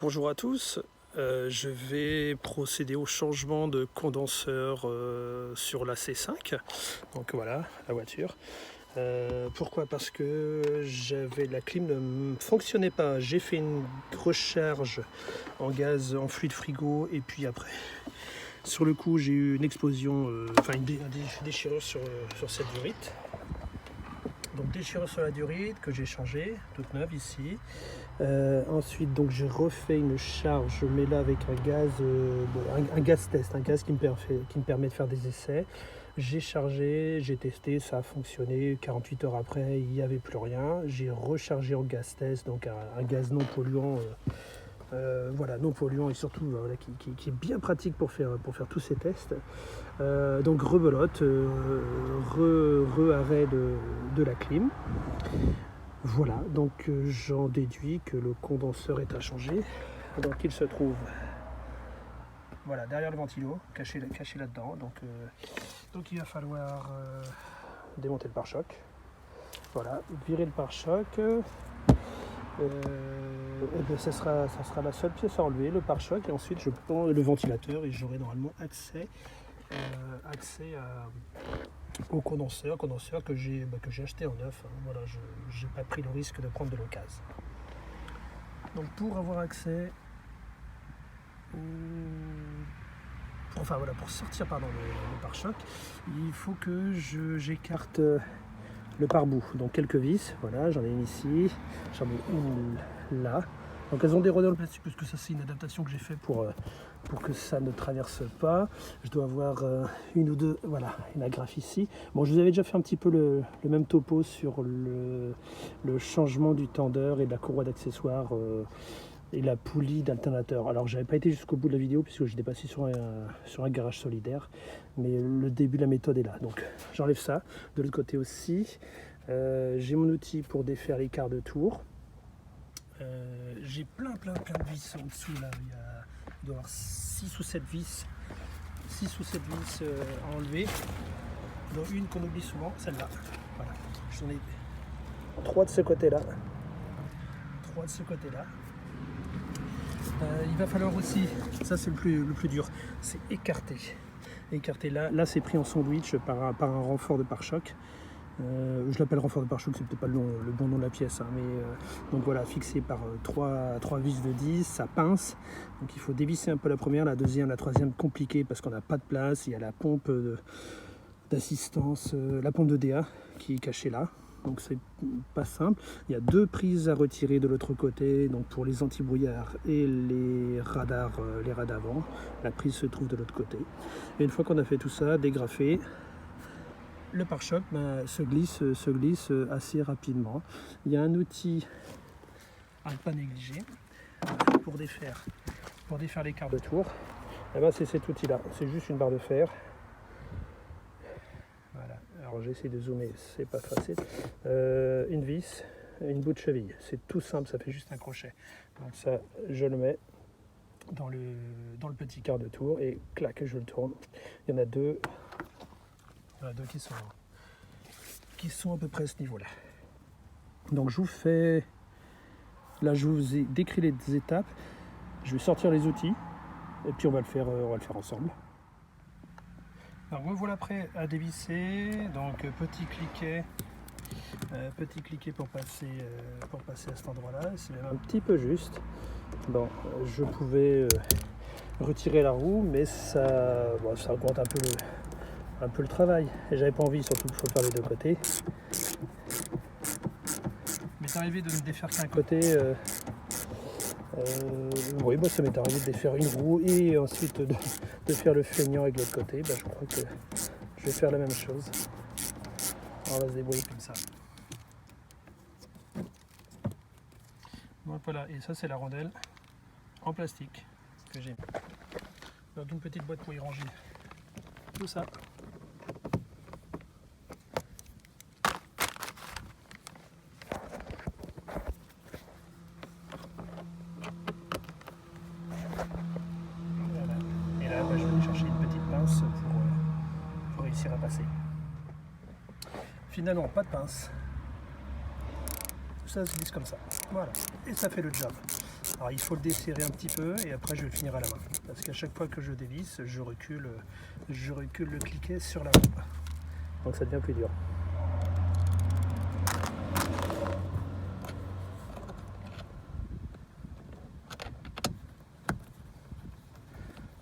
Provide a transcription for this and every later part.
Bonjour à tous, je vais procéder au changement de condenseur sur la C5, donc voilà la voiture. Pourquoi? Parce que la clim ne fonctionnait pas, j'ai fait une recharge en gaz, en fluide frigo et puis après sur le coup j'ai eu une explosion, une déchirure sur cette durite. Donc déchirure sur la durite que j'ai changée, toute neuve ici. Ensuite donc j'ai refait une charge, mais là avec un gaz, un gaz test, un gaz qui me permet de faire des essais. J'ai chargé, j'ai testé, ça a fonctionné. 48 heures après, il n'y avait plus rien. J'ai rechargé en gaz test, donc un gaz non polluant. Non polluant et surtout qui est bien pratique pour faire tous ces tests. Donc rebelote, re-arrêt de la clim. Voilà, donc j'en déduis que le condenseur est à changer. Donc il se trouve voilà, derrière le ventilo, caché là-dedans. Donc il va falloir démonter le pare-choc. Voilà, virer le pare-choc. Ça sera la seule pièce à enlever, le pare-choc, et ensuite je prends le ventilateur et j'aurai normalement accès au condenseur que j'ai acheté en neuf. Voilà, je n'ai pas pris le risque de prendre de l'occasion. Donc pour avoir accès pour sortir le pare-choc, il faut que j'écarte le pare-boue, donc quelques vis, voilà, j'en ai une ici, j'en ai une là. Donc elles ont des rodolphes là-dessus parce que ça c'est une adaptation que j'ai fait pour que ça ne traverse pas. Je dois avoir une ou deux, voilà, une agrafe ici. Bon, je vous avais déjà fait un petit peu le même topo sur le changement du tendeur et de la courroie d'accessoires et la poulie d'alternateur. Alors j'avais pas été jusqu'au bout de la vidéo puisque j'étais passé sur un garage solidaire, mais le début de la méthode est là. Donc j'enlève ça. De l'autre côté aussi, j'ai mon outil pour défaire les quarts de tour. J'ai plein de vis en dessous là. Il doit y avoir 6 ou 7 vis à enlever, dont une qu'on oublie souvent, celle-là. Voilà. J'en ai 3 de ce côté-là. Il va falloir aussi, ça c'est le plus dur, c'est écarter là c'est pris en sandwich par un renfort de pare-choc. Je l'appelle renfort de pare-choc, c'est peut-être pas le bon nom de la pièce, mais donc voilà, fixé par 3 vis de 10, ça pince, donc il faut dévisser un peu la première, la deuxième, la troisième compliquée parce qu'on n'a pas de place. Il y a la pompe d'assistance, la pompe de DA qui est cachée là, donc c'est pas simple. Il y a 2 prises à retirer de l'autre côté, donc pour les antibrouillards et les radars avant. La prise se trouve de l'autre côté, et une fois qu'on a fait tout ça, dégrafé, le pare-choc se glisse assez rapidement. Il y a un outil à ne pas négliger pour défaire les quarts de tour. C'est cet outil là, c'est juste une barre de fer. Voilà, alors j'essaie de zoomer, c'est pas facile. Une vis, une bout de cheville, c'est tout simple, ça fait juste un crochet. Donc ça, je le mets dans le petit quart de tour et clac, je le tourne. Il y en a deux. Qui sont à peu près à ce niveau-là. Donc je vous ai décrit les étapes. Je vais sortir les outils et puis on va le faire ensemble. Alors me voilà prêt à dévisser. Donc petit cliquet pour passer à cet endroit-là. C'est même un petit peu juste. Bon, je pouvais retirer la roue, mais ça augmente un peu le travail, et j'avais pas envie, surtout qu'il faut le faire des deux côtés. Mais c'est arrivé de ne défaire qu'un côté. Ça m'est arrivé de défaire une roue et ensuite de faire le feignant avec l'autre côté. Je crois que je vais faire la même chose. On va se débrouiller comme ça. Donc voilà, et ça c'est la rondelle en plastique que j'ai dans une petite boîte pour y ranger tout ça. Je vais aller chercher une petite pince pour réussir à passer. Finalement, pas de pince. Tout ça se glisse comme ça. Voilà. Et ça fait le job. Alors il faut le desserrer un petit peu et après je vais le finir à la main. Parce qu'à chaque fois que je dévisse, je recule le cliquet sur la roue. Donc ça devient plus dur.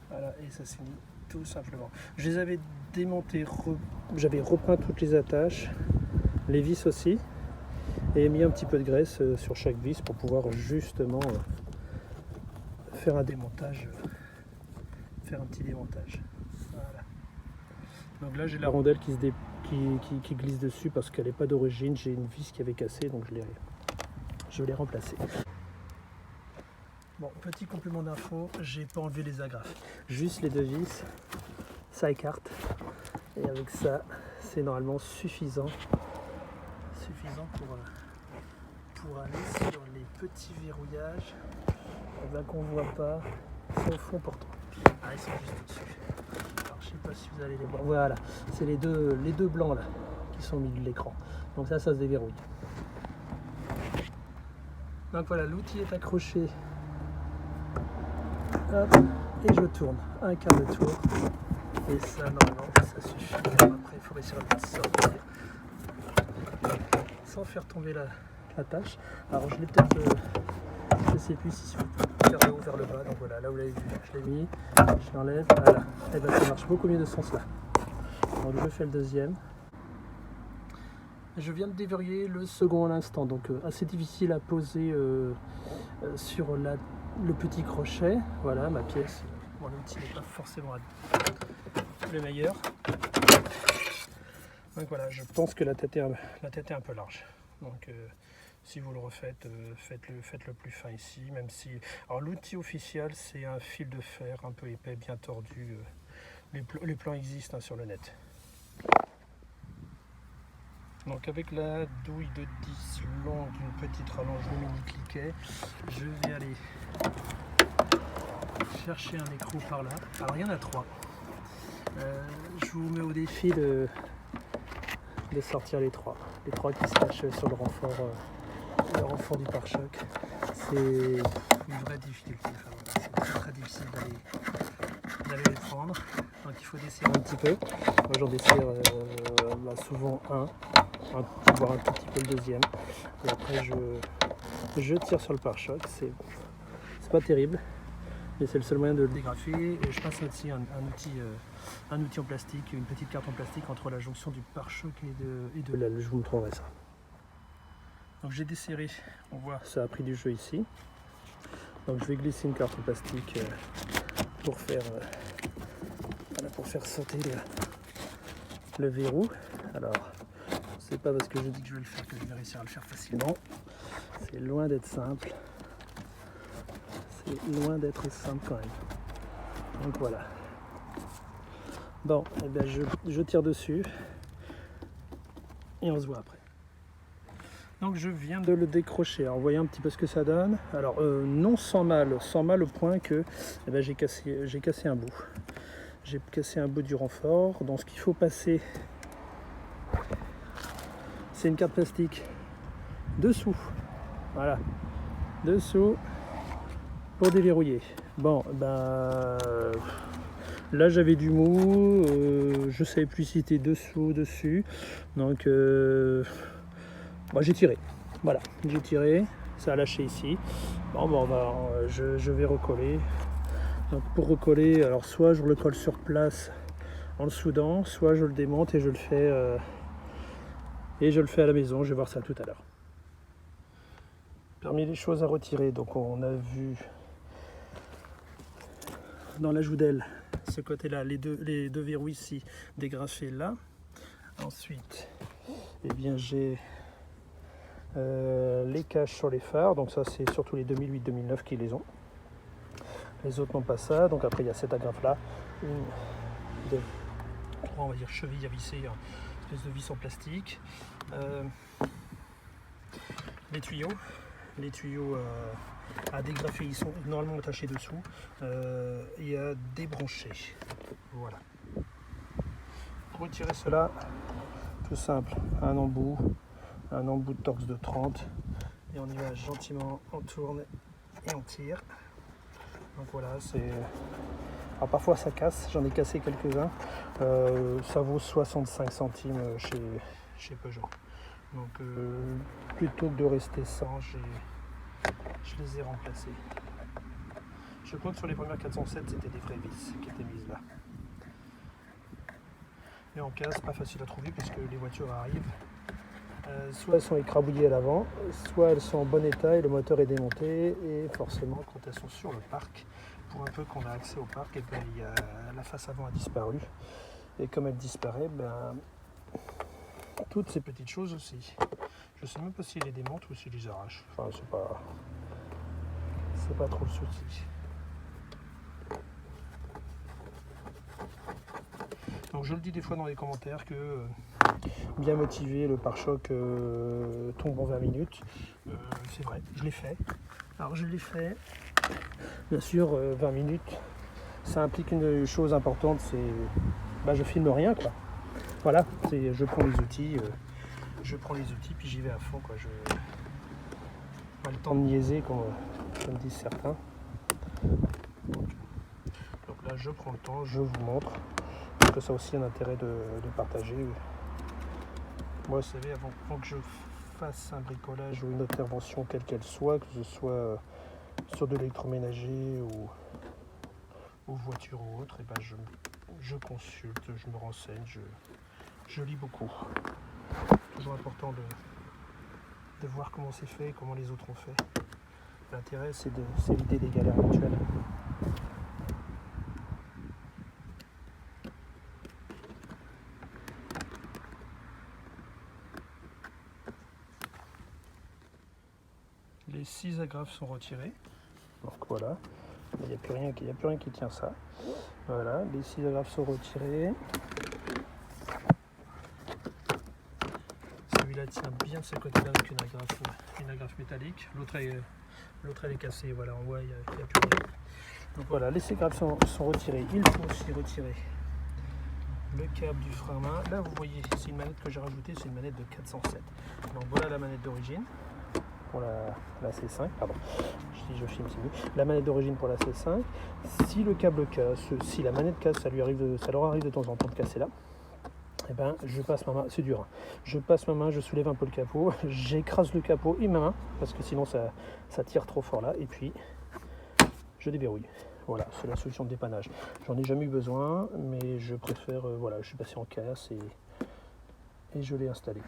Voilà, et ça se finit tout simplement. Je les avais démontés, j'avais repeint toutes les attaches, les vis aussi, et mis un petit peu de graisse sur chaque vis pour pouvoir justement faire un démontage, faire un petit démontage. Voilà. Donc là j'ai la rondelle qui glisse dessus parce qu'elle n'est pas d'origine, j'ai une vis qui avait cassé, donc je l'ai remplacée. Bon, petit complément d'info, j'ai pas enlevé les agrafes, juste les deux vis, ça écarte, et avec ça c'est normalement suffisant pour aller sur les petits verrouillages qu'on ne voit pas, ils sont au fond pourtant. Ah, ils sont juste au-dessus. Alors je sais pas si vous allez les voir, voilà, c'est les deux blancs là qui sont au milieu de l'écran, donc ça se déverrouille. Donc voilà, l'outil est accroché. Hop, et je tourne un quart de tour et ça normalement ça suffit. Après il faut réussir à le sortir sans faire tomber la tâche. Alors je l'ai peut-être, je sais plus si je peux faire de haut vers le bas, donc voilà, là vous l'avez vu, je l'ai mis, je l'enlève, voilà, et bien ça marche beaucoup mieux de ce sens là. Donc je fais le deuxième. Je viens de déverrouiller le second à l'instant, donc assez difficile à poser sur le petit crochet. Voilà, ma pièce, mon outil n'est pas forcément le meilleur. Donc voilà, je pense que la tête est un peu large. Donc si vous le refaites, faites-le plus fin ici, même si... Alors l'outil officiel, c'est un fil de fer un peu épais, bien tordu. Les plans existent hein, sur le net. Donc avec la douille de 10 longue d'une petite rallonge de mini cliquet, je vais aller chercher un écrou par là. Alors il y en a 3. Je vous mets au défi de sortir les 3. Les 3 qui se cachent sur le renfort du pare-choc. C'est une vraie difficulté. Enfin, voilà, c'est très difficile d'aller les prendre. Donc il faut desserrer un petit peu. Moi j'en desserre souvent voire un tout petit peu le deuxième. Et après je tire sur le pare-choc. C'est pas terrible, mais c'est le seul moyen de le dégrafer. Et je passe aussi un outil en plastique, une petite carte en plastique entre la jonction du pare-choc et de l'aile. Je vous montrerai ça. Donc j'ai desserré, on voit ça a pris du jeu ici. Donc je vais glisser une carte en plastique pour faire sauter le verrou. Alors c'est pas parce que je dis que je vais le faire que je vais réussir à le faire facilement. C'est loin d'être simple. C'est loin d'être simple quand même. Donc voilà. Bon, et bien je tire dessus et on se voit après. Donc je viens de le décrocher. Alors vous voyez un petit peu ce que ça donne. Alors non sans mal au point que j'ai cassé un bout. J'ai cassé un bout du renfort. Donc ce qu'il faut passer, c'est une carte plastique dessous. Voilà. Dessous pour déverrouiller. Bon, là j'avais du mou, je savais plus si c'était dessous ou dessus. Donc j'ai tiré. Voilà, j'ai tiré, ça a lâché ici. Bon, je vais recoller. Donc pour recoller, alors soit je le colle sur place en le soudant, soit je le démonte et je le fais à la maison. Je vais voir ça tout à l'heure. Parmi les choses à retirer, donc on a vu dans l'ajout d'aile, ce côté-là, les deux verrous ici dégrafés là. Ensuite, j'ai les caches sur les phares, donc ça c'est surtout les 2008-2009 qui les ont. Les autres n'ont pas ça, donc après il y a cette agrafe là, on va dire cheville à visser, une espèce de vis en plastique. Les tuyaux à dégrafer, ils sont normalement attachés dessous et à débrancher. Voilà. Pour retirer cela, tout simple, un embout de torx de 30 et on y va gentiment, on tourne et on tire. Donc voilà, c'est... Alors parfois ça casse, j'en ai cassé quelques-uns. Ça vaut 65 centimes chez Peugeot. Donc plutôt que de rester sans, je les ai remplacés. Je crois que sur les premières 407, c'était des vraies vis qui étaient mises là. Et en cas, c'est pas facile à trouver puisque les voitures arrivent. Soit elles sont écrabouillées à l'avant, soit elles sont en bon état et le moteur est démonté. Et forcément, quand elles sont sur le parc, pour un peu qu'on a accès au parc, et ben, la face avant a disparu. Et comme elle disparaît, ben, toutes ces petites choses aussi. Je sais même pas s'il les démonte ou s'il les arrache. Enfin, c'est pas trop le souci. Donc je le dis des fois dans les commentaires que bien motivé, le pare-choc tombe en 20 minutes. C'est vrai, je l'ai fait. Alors je l'ai fait. Bien sûr, 20 minutes, ça implique une chose importante, c'est je filme rien quoi. Voilà, je prends les outils, puis j'y vais à fond quoi. Pas le temps de niaiser comme disent certains. Donc là je prends le temps, je vous montre. Parce que ça a aussi un intérêt de partager. Moi, vous savez, avant que je fasse un bricolage ou une intervention quelle qu'elle soit, que ce soit sur de l'électroménager ou voiture ou autre, et ben je consulte, je me renseigne, je lis beaucoup. Toujours important de voir comment c'est fait et comment les autres ont fait. L'intérêt, c'est d'éviter des galères actuelles. Les 6 agrafes sont retirées. Donc voilà, il n'y a plus rien qui tient ça. Voilà, les 6 agrafes sont retirées. Celui-là tient bien de ce côté-là avec une agrafe métallique. L'autre elle est cassée, voilà, on voit, il n'y a plus rien. Donc voilà, les 6 agrafes sont retirées. Il faut aussi retirer le câble du frein à main. Là vous voyez, c'est une manette que j'ai rajoutée, c'est une manette de 407. Donc voilà la manette d'origine. Pour la C5, pardon, si je filme c'est mieux. La manette d'origine pour la C5. Si le câble casse, si la manette casse, ça leur arrive de temps en temps de casser là. Et ben je passe ma main, c'est dur. Hein. Je passe ma main, je soulève un peu le capot, j'écrase le capot et ma main parce que sinon ça tire trop fort là. Et puis je déverrouille. Voilà, c'est la solution de dépannage. J'en ai jamais eu besoin, mais je préfère. Voilà, je suis passé en casse et je l'ai installé.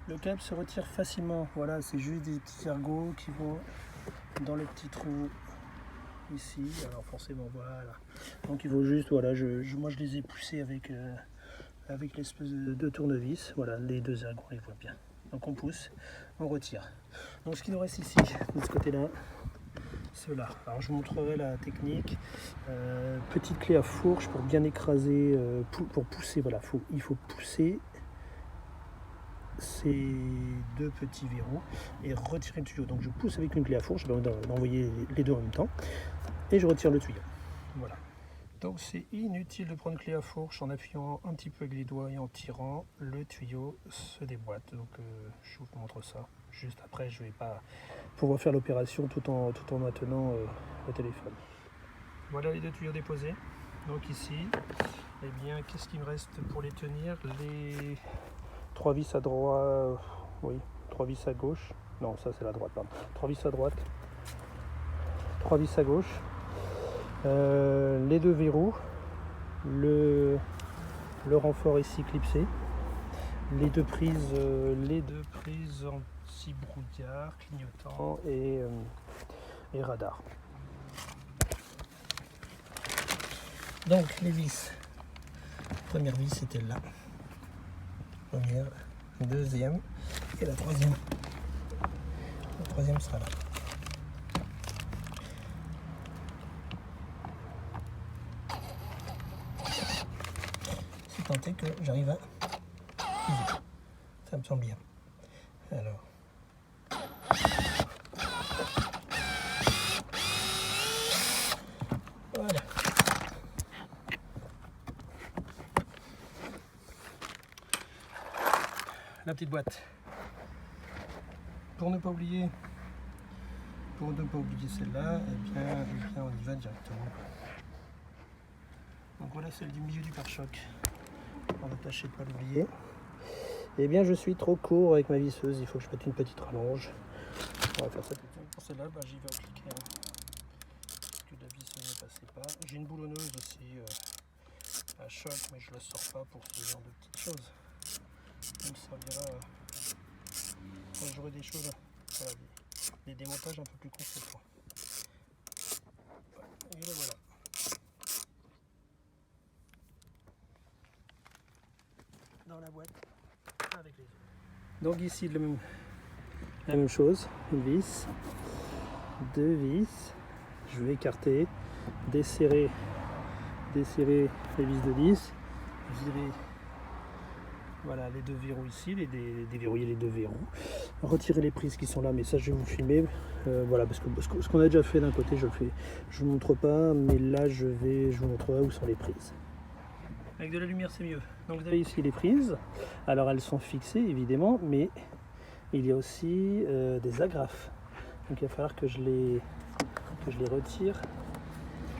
Le câble se retire facilement, voilà, c'est juste des petits ergots qui vont dans le petit trou ici, alors forcément voilà. Donc il faut juste, voilà, moi je les ai poussés avec l'espèce de tournevis, voilà, les deux ergots on les voit bien. Donc on pousse, on retire. Donc ce qui nous reste ici, de ce côté-là, ceux-là. Alors je vous montrerai la technique. Petite clé à fourche pour bien écraser, pour pousser, voilà, il faut pousser ces deux petits verrous et retirer le tuyau. Donc je pousse avec une clé à fourche, je vais envoyer les deux en même temps et je retire le tuyau. Voilà. Donc c'est inutile de prendre une clé à fourche en appuyant un petit peu avec les doigts et en tirant, le tuyau se déboîte. Donc je vous montre ça. Juste après, je ne vais pas pouvoir faire l'opération tout en maintenant le téléphone. Voilà les deux tuyaux déposés. Donc ici, eh bien, qu'est-ce qu'il me reste pour les tenir? Les 3 vis à droite, oui, 3 vis à gauche, non ça c'est la droite, pardon. 3 vis à droite, 3 vis à gauche, les deux verrous, le renfort ici clipsé, les deux prises anti-brouillard, clignotant et radar. Donc les vis, première vis c'était là. Première, deuxième et la troisième. La troisième sera là. C'est tenté que j'arrive à viser. Ça me semble bien. Alors. Voilà. La petite boîte. Pour ne pas oublier pour ne pas oublier celle-là, eh bien, on y va directement. Donc voilà celle du milieu du pare-choc. On va tâcher de ne pas l'oublier. Eh bien, je suis trop court avec ma visseuse, il faut que je mette une petite rallonge. On va faire ça tout de suite. Pour celle-là, j'y vais au cliquet. Parce que la visseuse ne passait pas. J'ai une boulonneuse aussi à choc, mais je ne la sors pas pour ce genre de petites choses. Ça me servira quand j'aurai des choses, voilà, des démontages un peu plus conséquents. Et là voilà. Dans la boîte avec les autres. Donc ici la même chose, une vis, deux vis, je vais écarter, desserrer les vis de 10, virer voilà, les deux verrous ici, déverrouiller les deux verrous, retirer les prises qui sont là, mais ça je vais vous filmer, voilà, parce que ce qu'on a déjà fait d'un côté je le fais, je vous montre pas, mais là je vous montrerai où sont les prises. Avec de la lumière c'est mieux. Donc vous avez ici les prises, alors elles sont fixées évidemment, mais il y a aussi des agrafes, donc il va falloir que je les retire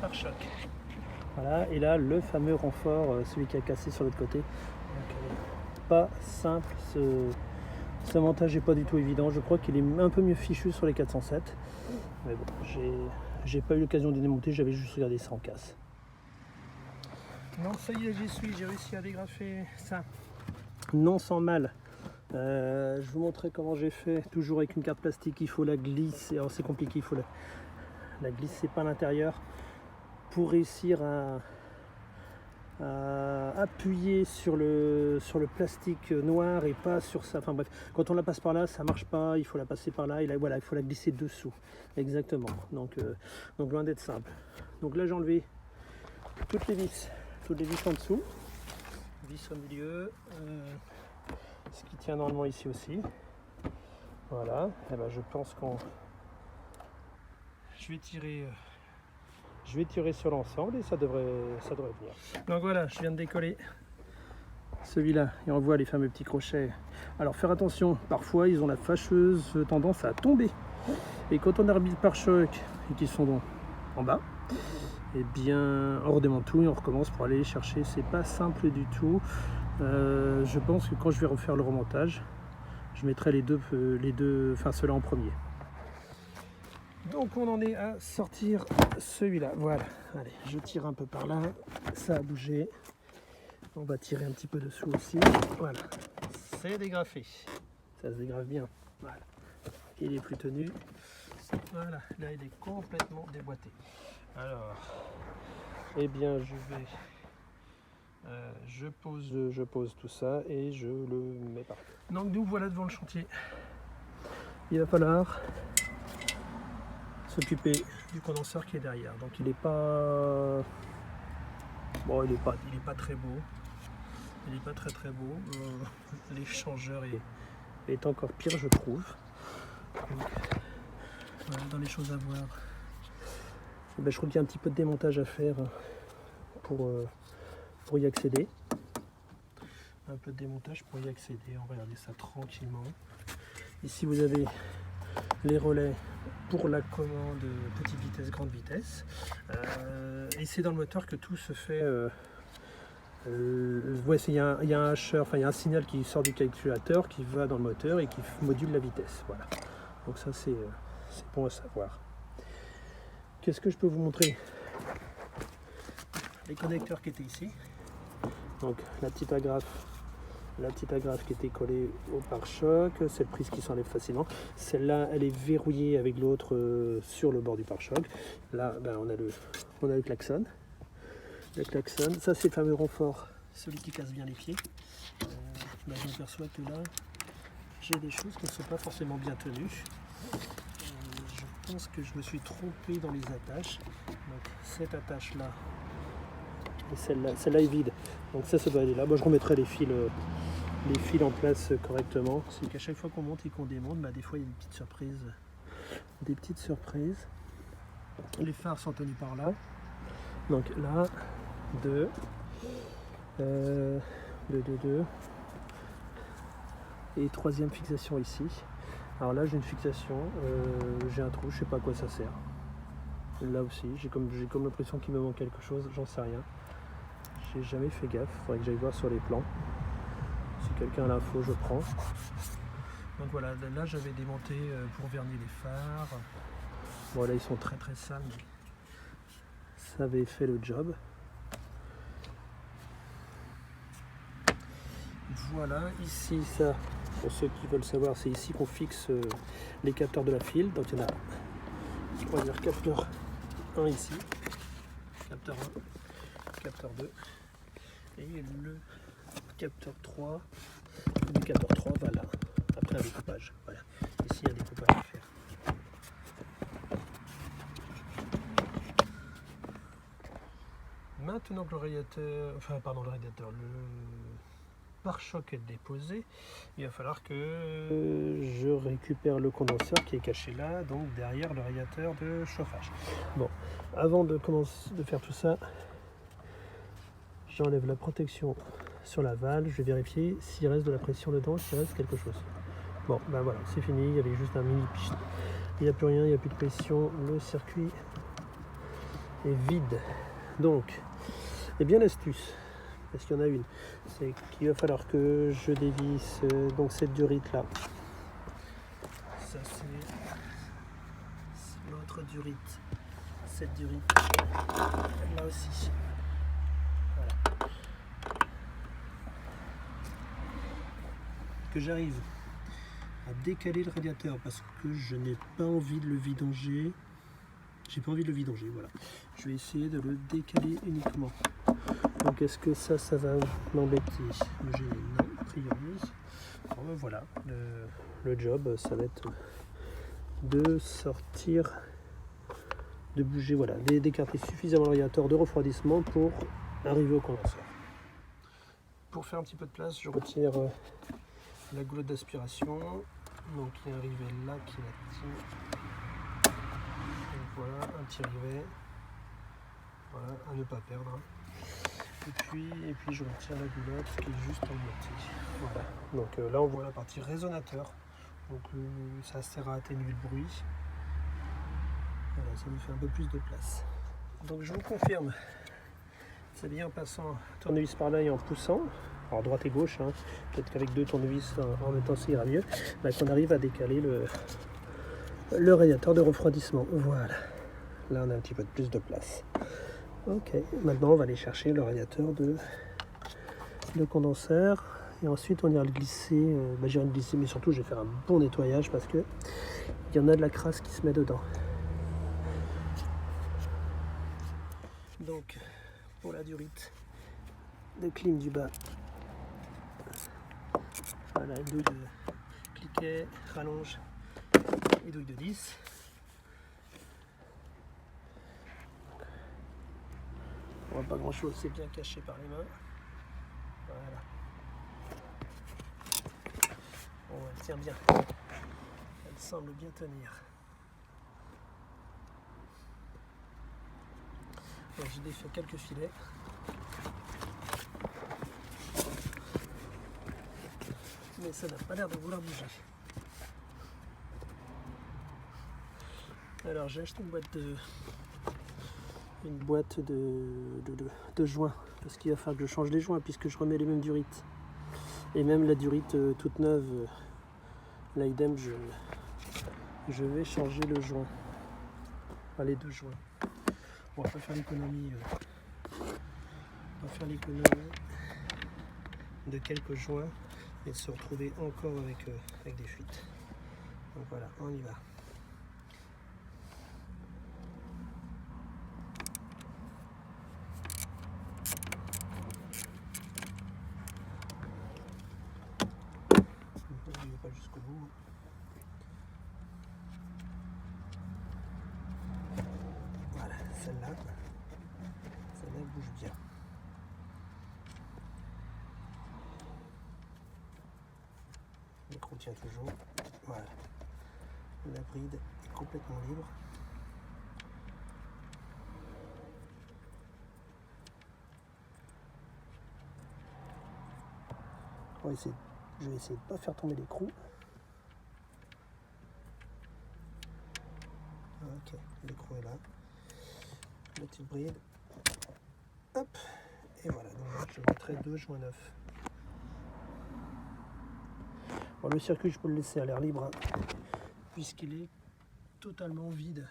par choc. Voilà, et là le fameux renfort, celui qui a cassé sur l'autre côté. Donc, pas simple, ce montage n'est pas du tout évident, je crois qu'il est un peu mieux fichu sur les 407, mais bon, j'ai pas eu l'occasion de démonter, j'avais juste regardé ça en casse. Non, ça y est, j'y suis, j'ai réussi à dégrafer ça, non sans mal. Je vous montrerai comment j'ai fait, toujours avec une carte plastique, il faut la glisser, alors c'est compliqué, il faut la glisser pas à l'intérieur pour réussir à appuyer sur le plastique noir et pas sur ça. Enfin bref, quand on la passe par là, ça marche pas, il faut la passer par là et là, voilà, il faut la glisser dessous. Exactement. Donc loin d'être simple. Donc là j'ai enlevé toutes les vis en dessous, vis au milieu, ce qui tient normalement ici aussi. Voilà, et ben je pense je vais tirer sur l'ensemble et ça devrait venir. Donc voilà, je viens de décoller celui-là et on voit les fameux petits crochets. Alors faire attention, parfois ils ont la fâcheuse tendance à tomber. Et quand on arbitre par choc et qu'ils sont en bas, et bien on redémonte tout et on recommence pour aller les chercher. C'est pas simple du tout. Je pense que quand je vais refaire le remontage, je mettrai les deux, enfin ceux-là en premier. Donc on en est à sortir celui-là, voilà, allez, je tire un peu par là, ça a bougé, on va tirer un petit peu dessous aussi, voilà, c'est dégrafé, ça se dégrafe bien, voilà, il est plus tenu, voilà, là il est complètement déboîté. Alors, eh bien je pose tout ça et je le mets par terre. Donc nous voilà devant le chantier, il va falloir s'occuper du condenseur qui est derrière. Donc il n'est pas bon, il est pas très beau, il n'est pas très beau. L'échangeur est encore pire, je trouve. Donc, voilà, dans les choses à voir, ben, je crois qu'il y a un petit peu de démontage à faire pour y accéder. Un peu de démontage pour y accéder. On va regarder ça tranquillement. Ici vous avez les relais pour la commande petite vitesse, grande vitesse, et c'est dans le moteur que tout se fait. Il y a un hacheur, enfin il y a un signal qui sort du calculateur qui va dans le moteur et qui module la vitesse. Voilà. Donc ça c'est bon à savoir. Qu'est-ce que je peux vous montrer? Les connecteurs qui étaient ici. Donc la petite agrafe qui était collée au pare-choc, cette prise qui s'enlève facilement. Celle-là, elle est verrouillée avec l'autre sur le bord du pare-choc. Là, ben, on a le klaxon. Le klaxon, ça c'est le fameux renfort, celui qui casse bien les pieds. Ben, je m'aperçois que là, j'ai des choses qui ne sont pas forcément bien tenues. Je pense que je me suis trompé dans les attaches. Donc cette attache-là, et celle-là est vide. Donc ça doit aller là. Moi je remettrai les fils en place correctement. C'est qu'à chaque fois qu'on monte et qu'on démonte, bah, des fois il y a des petites surprises. Les phares sont tenus par là. Donc là, 2, 2. Et troisième fixation ici. Alors là j'ai une fixation, j'ai un trou, je sais pas à quoi ça sert. Là aussi, j'ai comme l'impression qu'il me manque quelque chose, j'en sais rien. J'ai jamais fait gaffe, faudrait que j'aille voir sur les plans. Si quelqu'un a l'info, je prends. Donc voilà, là j'avais démonté pour vernis les phares. Bon là ils sont très très sales, mais ça avait fait le job. Voilà, ici ça, pour ceux qui veulent savoir, c'est ici qu'on fixe les capteurs de la file. Donc il y en a, on va dire capteur 1 ici, capteur 1, capteur 2, et le capteur 3, le capteur 3 va là, après un découpage. Voilà, ici il y a un découpage à faire. Maintenant que le radiateur, le pare-choc est déposé, il va falloir que je récupère le condenseur qui est caché là, donc derrière le radiateur de chauffage. Bon, avant de commencer de faire tout ça, j'enlève la protection sur la valve, je vais vérifier s'il reste de la pression dedans, s'il reste quelque chose. Bon, ben voilà, c'est fini, il y avait juste un mini piste. Il n'y a plus rien, il n'y a plus de pression, le circuit est vide. Donc, et bien l'astuce, parce qu'il y en a une, c'est qu'il va falloir que je dévisse donc cette durite là. Ça c'est l'autre durite. Cette durite là aussi. Voilà. Que j'arrive à décaler le radiateur parce que je n'ai pas envie de le vidanger. J'ai pas envie de le vidanger, voilà. Je vais essayer de le décaler uniquement. Donc est-ce que ça va m'embêter? Non, a priori. Bon, ben voilà, le job, ça va être de sortir, de bouger, voilà, d'écarter suffisamment le radiateur de refroidissement pour arriver au condenseur. Pour faire un petit peu de place, je retire la goulotte d'aspiration. Donc il y a un rivet là qui la tient. Donc voilà, un petit rivet. Voilà, à ne pas perdre. Et puis je retire la goulotte qui est juste en moitié. Voilà. Donc là on voit la partie résonateur. Donc ça sert à atténuer le bruit. Voilà, ça nous fait un peu plus de place. Donc je vous confirme, c'est bien en passant tournevis par là et en poussant, alors droite et gauche, hein, peut-être qu'avec deux tournevis en même temps ça ira mieux, là qu'on arrive à décaler le radiateur de refroidissement. Voilà, là on a un petit peu de plus de place. Ok, maintenant on va aller chercher le radiateur de condenseur et ensuite on ira le glisser, j'irai le glisser, mais surtout je vais faire un bon nettoyage parce que il y en a de la crasse qui se met dedans. Donc pour la durite de clim du bas, voilà, une douille de cliquet, rallonge et douille de 10. On voit pas grand chose, c'est bien caché par les mains. Voilà. Bon, elle tient bien. Elle semble bien tenir. Donc j'ai défait quelques filets. Mais ça n'a pas l'air de vouloir bouger. Alors j'ai acheté une boîte de joints parce qu'il va falloir que je change les joints puisque je remets les mêmes durites. Et même la durite toute neuve, là idem, je vais changer le joint. Enfin, les deux joints. On va pas faire l'économie. On va faire l'économie de quelques joints et de se retrouver encore avec des fuites. Donc voilà, on y va. Je ne vais pas jusqu'au bout. Voilà, celle-là bouge bien. Le micro tient toujours. Voilà. La bride est complètement libre. Je vais essayer de ne pas faire tomber l'écrou. Ok, l'écrou est là. La petite bride. Hop. Et voilà, donc je mettrai 2 joints neufs. Bon, le circuit, je peux le laisser à l'air libre, hein, puisqu'il est totalement vide.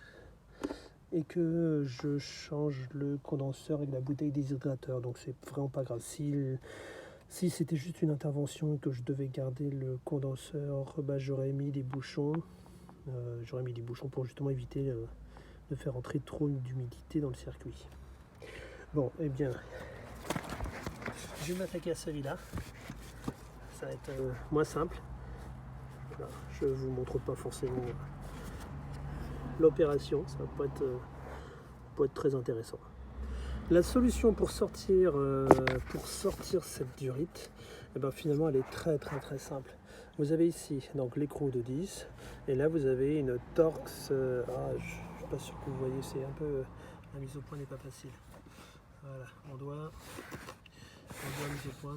Et que je change le condenseur avec la bouteille déshydrateur. Donc c'est vraiment pas grave. Si c'était juste une intervention et que je devais garder le condenseur, bah, j'aurais mis des bouchons. Pour justement éviter de faire entrer trop d'humidité dans le circuit. Bon, eh bien, je vais m'attaquer à celui-là. Ça va être moins simple. Voilà, je ne vous montre pas forcément l'opération, ça va pas être très intéressant. La solution pour sortir cette durite, eh ben, finalement elle est très simple. Vous avez ici donc l'écrou de 10 et là vous avez une Torx. Je ne suis pas sûr que vous voyez, c'est un peu, la mise au point n'est pas facile. Voilà, on doit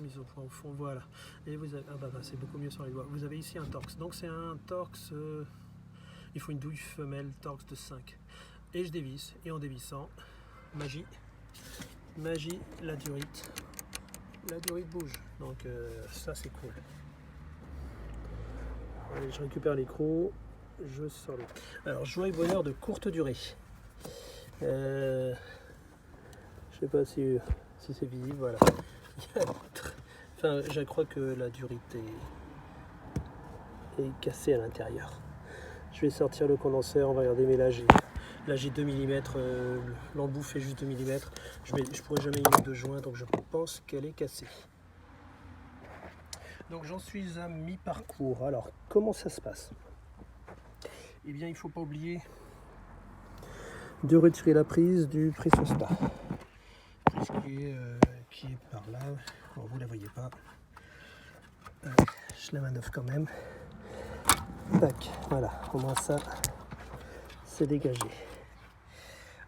mise au point au fond, voilà. Et vous avez, c'est beaucoup mieux sur les doigts. Vous avez ici un Torx, donc c'est un Torx, il faut une douille femelle Torx de 5. Et je dévisse, et en dévissant, magie, la durite bouge. Donc ça c'est cool. Allez, je récupère l'écrou, je sors le. Alors joie et bonheur de courte durée. Je sais pas si c'est visible, voilà. Enfin, je crois que la durite est cassée à l'intérieur. Je vais sortir le condenseur, on va regarder, mais là j'ai 2 mm, l'embout fait juste 2 mm. Je pourrais jamais y mettre de joint, donc je pense qu'elle est cassée. Donc j'en suis à mi-parcours. Alors comment ça se passe? Eh bien il ne faut pas oublier de retirer la prise du pression spa. Prise qui est par là. Bon, vous ne la voyez pas. Je la manœuvre quand même. Tac, voilà, au moins ça c'est dégagé.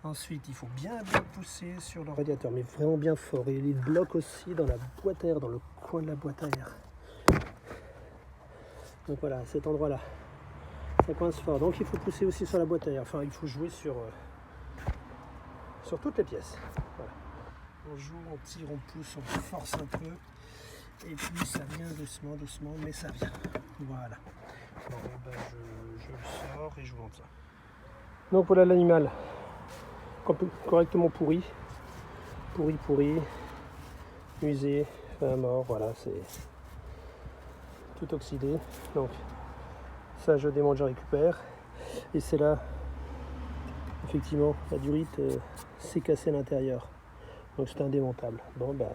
Ensuite, il faut bien pousser sur le radiateur, mais vraiment bien fort. Et il bloque aussi dans la boîte à air, dans le coin de la boîte à air. Donc voilà, cet endroit-là, ça coince fort. Donc il faut pousser aussi sur la boîte à air. Enfin, il faut jouer sur toutes les pièces. Voilà. On joue, on tire, on pousse, on force un peu. Et puis ça vient doucement, mais ça vient. Voilà. Bon, ben je le sors et je vous montre ça. Donc voilà l'animal. Correctement pourri, usé, fin mort, voilà, c'est tout oxydé. Donc ça je démonte, je récupère, et c'est là effectivement la durite s'est cassée à l'intérieur, donc c'est indémontable. Bon bah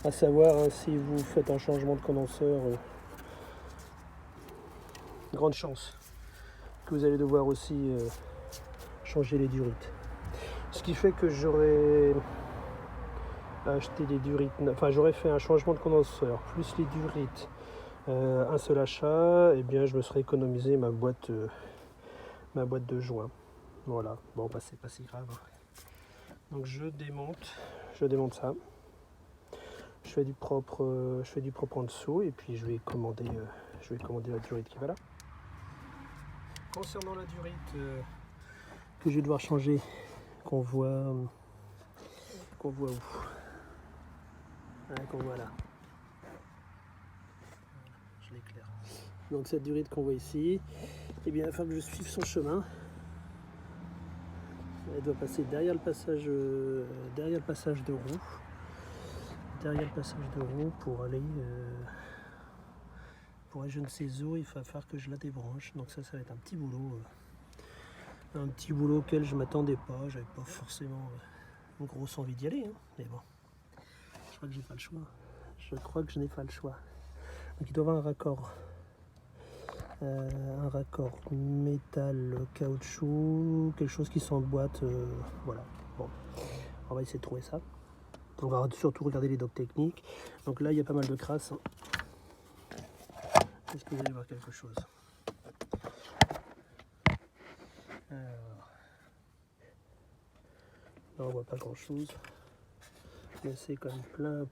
à savoir, hein, si vous faites un changement de condenseur, grande chance que vous allez devoir aussi changer les durites. Ce qui fait que j'aurais acheté des durites, enfin j'aurais fait un changement de condenseur plus les durites, un seul achat, et bien je me serais économisé ma boîte de joint. Voilà, bon bah c'est pas si grave. Donc je démonte ça. Je fais du propre en dessous et puis je vais commander la durite qui va là. Concernant la durite que je vais devoir changer, qu'on voit où? Qu'on voit là. Je l'éclaire. Donc cette durite qu'on voit ici, eh bien il va falloir que je suive son chemin. Elle doit passer derrière le passage de roue. Pour aller je ne sais où, il va falloir que je la débranche. Donc ça va être un petit boulot. Auquel je m'attendais pas. J'avais pas forcément une grosse envie d'y aller. Hein. Mais bon, je crois que j'ai pas le choix. Je n'ai pas le choix. Donc il doit y avoir un raccord métal caoutchouc, quelque chose qui s'emboîte, voilà. Bon, on va essayer de trouver ça. On va surtout regarder les docs techniques. Donc là il y a pas mal de crasse. Hein. Est-ce que vous allez voir quelque chose? Alors, là on voit pas grand chose, mais c'est quand même plein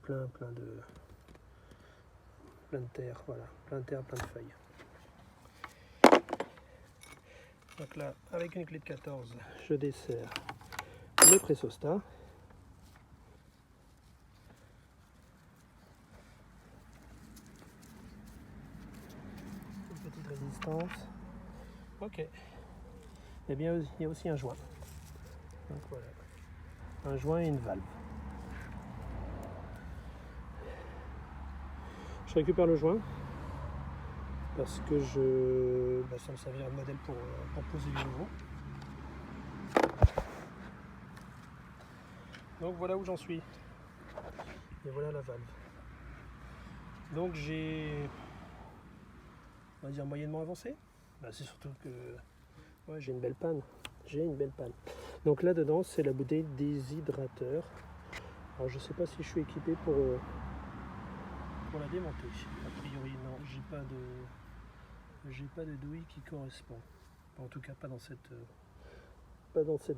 de terre, voilà, plein de terre, plein de feuilles. Donc là, avec une clé de 14, je desserre le pressostat. Une petite résistance. Ok. Et bien, il y a aussi un joint. Donc voilà. Un joint et une valve. Je récupère le joint parce que ça me servira de modèle pour poser du nouveau. Donc voilà où j'en suis. Et voilà la valve. Donc on va dire moyennement avancé. C'est surtout que j'ai une belle panne. Donc là dedans c'est la bouteille déshydrateur. Alors je sais pas si je suis équipé pour la démonter. A priori non, j'ai pas de douille qui correspond. En tout cas pas dans cette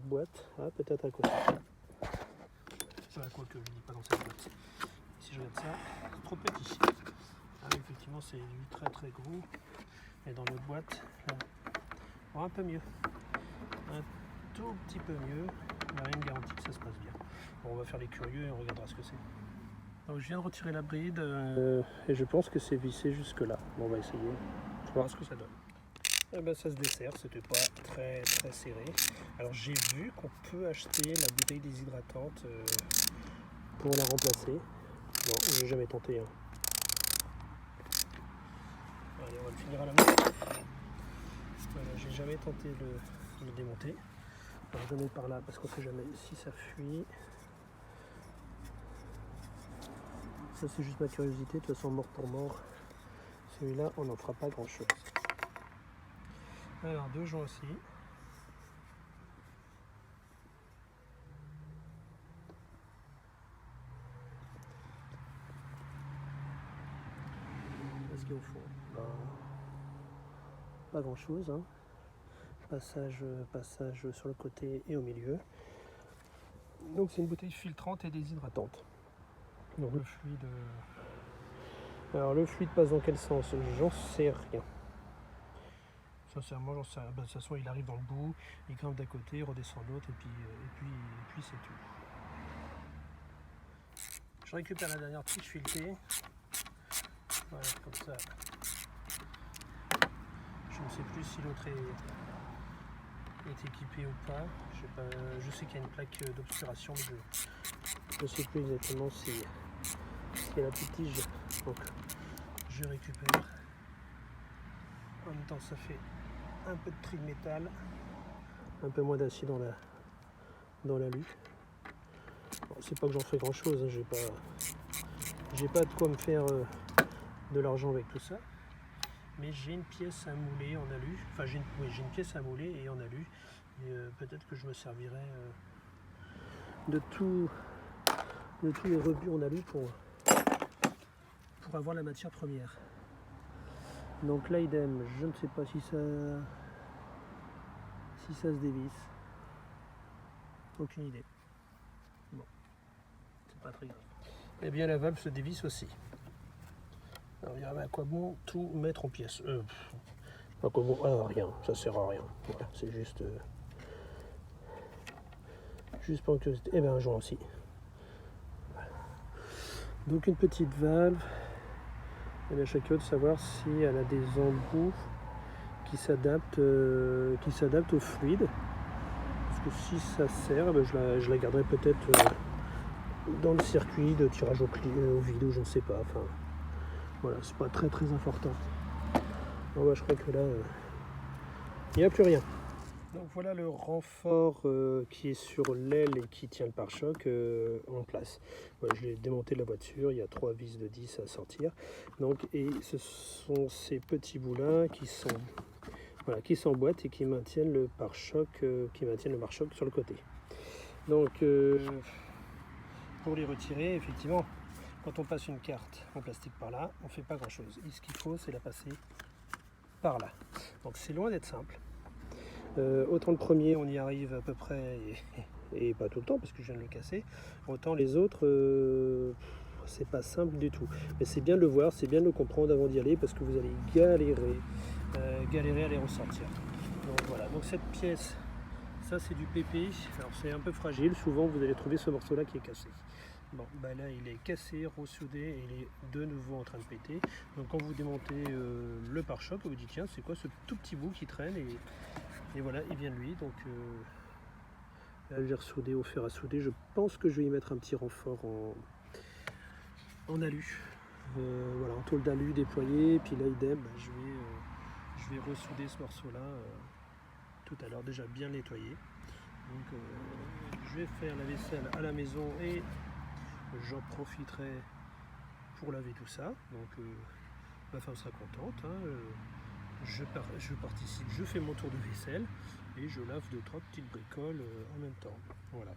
boîte. Ah, peut-être à côté. C'est à quoi que je dis pas dans cette boîte. Si je regarde ça, c'est trop petit. Ah, effectivement c'est du très très gros. Et dans l'autre boîte, là, un peu mieux. Un tout petit peu mieux. Il n'y a rien de garanti que ça se passe bien. Bon, on va faire les curieux et on regardera ce que c'est. Donc, je viens de retirer la bride et je pense que c'est vissé jusque là. Bon, on va essayer. On verra ce que ça donne. Et ben, ça se dessert, c'était pas très très serré. Alors j'ai vu qu'on peut acheter la bouteille déshydratante pour la remplacer. Bon, j'ai jamais tenté. Allez, on va le finir à la main. Voilà, j'ai jamais tenté de le démonter. Alors, je mets par là parce qu'on sait jamais si ça fuit. Ça c'est juste ma curiosité, de toute façon mort pour mort. Celui-là on n'en fera pas grand chose. Alors deux joints aussi. Qu'est-ce qu'il y a au fond? Pas grand chose. Passage sur le côté et au milieu. Donc c'est une bouteille filtrante et déshydratante. Donc le fluide. Alors le fluide passe dans quel sens? J'en sais rien. Sincèrement, j'en sais rien. De toute façon, il arrive dans le bout, il grimpe d'un côté, il redescend de l'autre, et puis c'est tout. Je récupère la dernière tige filetée. Voilà, comme ça. Je ne sais plus si l'autre est équipé ou pas. Je sais qu'il y a une plaque d'obturation, mais je ne sais plus exactement si il y a la petite tige. Donc je récupère. En même temps, ça fait un peu de tri de métal, un peu moins d'acier dans la lue. Bon, c'est pas que j'en fais grand chose, j'ai pas de quoi me faire de l'argent avec tout ça, mais j'ai une pièce à mouler en alu, enfin j'ai une pièce à mouler et en alu, et peut-être que je me servirai de tous les rebuts en alu pour avoir la matière première. Donc là idem, je ne sais pas si ça se dévisse. Aucune idée. Bon, c'est pas très grave. Eh bien la valve se dévisse aussi. Alors il y a à quoi bon tout mettre en pièces? À quoi bon? Ah, rien, ça sert à rien. Voilà, c'est juste pour curiosité. Et bien un joint aussi. Voilà. Donc une petite valve. Elle est chacun de savoir si elle a des embouts qui s'adaptent au fluide. Parce que si ça sert, je la garderai peut-être dans le circuit de tirage au vide ou je ne sais pas. Enfin, voilà, c'est pas très très important. Bon, je crois que là, il n'y a plus rien. Donc voilà le renfort qui est sur l'aile et qui tient le pare-choc en place. Voilà, je l'ai démonté de la voiture, il y a 3 vis de 10 à sortir. Donc, et ce sont ces petits bouts-là qui s'emboîtent et qui maintiennent le pare-choc sur le côté. Donc pour les retirer, effectivement, quand on passe une carte en plastique par là, on ne fait pas grand-chose. Et ce qu'il faut, c'est la passer par là. Donc c'est loin d'être simple. Autant le premier on y arrive à peu près et pas tout le temps parce que je viens de le casser, autant les autres c'est pas simple du tout, mais c'est bien de le voir, c'est bien de le comprendre avant d'y aller parce que vous allez galérer à les ressortir. Donc voilà, donc cette pièce, ça c'est du PP, alors c'est un peu fragile, souvent vous allez trouver ce morceau là qui est cassé. Bon, bah là il est cassé, ressoudé et il est de nouveau en train de péter. Donc quand vous démontez le pare-choc, vous dites tiens c'est quoi ce tout petit bout qui traîne et voilà, il vient de lui. Donc là j'ai ressoudé au fer à souder, je pense que je vais y mettre un petit renfort en alu. Voilà, en tôle d'alu déployée, puis là idem, bah, je vais ressouder ce morceau là tout à l'heure, déjà bien nettoyé. Donc je vais faire la vaisselle à la maison et j'en profiterai pour laver tout ça. Donc ma femme sera contente. Hein. Je participe, je fais mon tour de vaisselle et je lave 2-3 petites bricoles en même temps. Voilà.